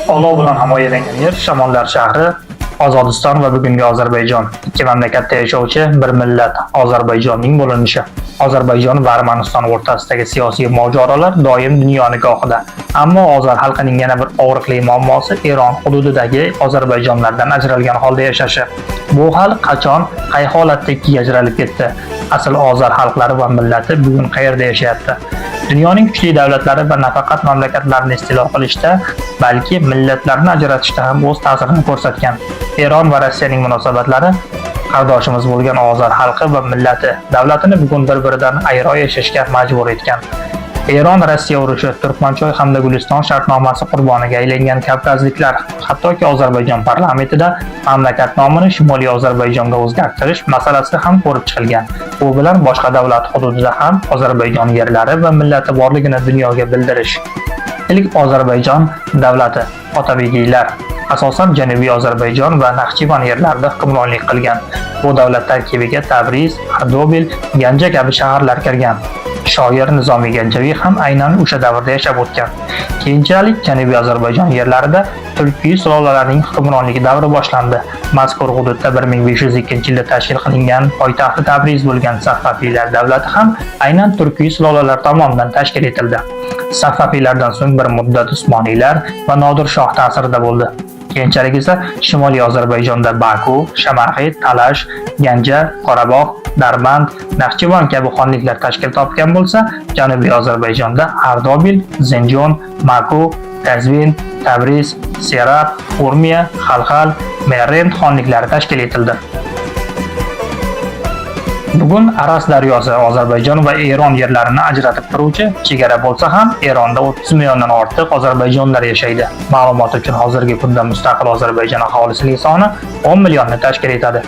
Olov bilan himoyalangan yer Shamollar shahri, Ozodiston va bugungi Ozarbayjon. Ikki mamlakatda yashovchi bir millat Ozarbayjonning bo'linishi. Ozarbayjon va Armaniston o'rtasidagi siyosiy mojarolar doim dunyo nigohida. Ammo ozar xalqining yana bir og'riqli muammosi Eron hududidagi ozarbayjonlardan ajralgan holda yashashi. Bu xalq qachon, qay holatda ikkiga ajralib ketdi? Asl ozar xalqlari va millati bugun qayerda yashayapti? Dunyoning kuchli davlatlari va nafaqat mamlakatlarni istilo qilishda, balki millatlarni ajratishda ham o'z ta'sirini ko'rsatgan. Eron va Rossiyaning munosabatlari qardoshimiz bo'lgan ozar xalqi va millati davlatini bugun bir-biridan ayro yashashga majbur etgan. Eron Rossiya urushi, Turkmanchoy hamda Guliston shartnomasi qurboniga aylangan kavkazliklar, hattoki Ozarbayjon parlamentida mamlakat nomini Shimoliy Ozarbayjonga o'zgartirish masalasi ham ko'rib chiqilgan. Bu bilan boshqa davlat hududida ham Ozarbayjon yerlari va millati borligini dunyoga bildirish. Ilk Ozarbayjon davlati Otabegiylar asosan Janubiy Ozarbayjon va Naxchivan yerlarida hukmronlik qilgan. Bu davlat tarkibiga Tabriz, Ardobil, Ganja kabi shaharlar kirgan. Shoir Nizomiy Ganjaviy ham aynan o'sha davrda yashab o'tgan. Keyinchalik Janubiy Ozarbayjon yerlarida turkiy sulolalarning hukmronligi davri boshlandi. Mazkur hududda 1502-yilda tashkil qilingan poytaxti Tabriz bo'lgan Safaviylar davlati ham aynan turkiy sulolalar tomonidan tashkil etildi. Safaviylardan so'ng bir muddat Usmoniylar va Nodir shoh ta'sirida bo'ldi. Keyinchalik esa Shimoliy Ozarbayjonda Baku, Shamarxet, Talash, Ganja, Qorabog', Darband, Naxchivan kabi xonliklar tashkil topgan bo'lsa, Janubiy Ozarbayjonda Ardobil, Zenjon, Maku, Kazvin, Tabriz, Serab, Urmiya, Xalxal, Merrend xonliklari tashkil etildi. Bugun Aras daryosi Ozarbayjon va Eron yerlarini ajratib turuvchi chegara bo'lsa ham, Eronda 30 milliondan ortiq ozarbayjonlar yashaydi. Ma'lumot uchun hozirgi kunda mustaqil Ozarbayjon aholisining soni 10 millionni tashkil etadi.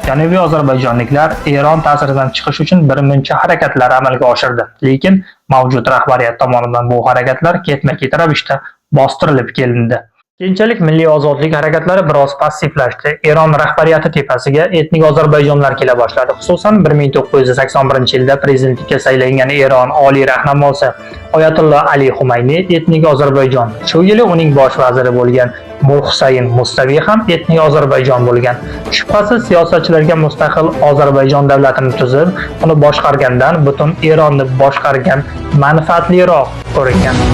Janubiy ozarbayjonliklar Eron ta'siridan chiqish uchun birmuncha harakatlar amalga oshirdi. Lekin mavjud rahbariyat tomonidan bu harakatlar ketma-ket ravishda bostirilib kelindi. Keyinchalik milliy ozodlik harakatlari biroz passivlashdi. Eron rahbariyati tepasiga etnik ozarbayjonlar kela boshladi. Xususan 1981-yilda prezidentlikka saylangan Eron oliy rahnamosi Oyatulloh Ali Xumayniy etnik Ozarbayjon. Shu yili uning bosh vaziri bo'lgan Mulhusayn Mustaviy ham etnik Ozarbayjon bo'lgan. Shubhasiz siyosatchilarga mustaqil Ozarbayjon davlatini tuzib, uni boshqargandan butun Eronni boshqargan manfaatliroq ko'ringan.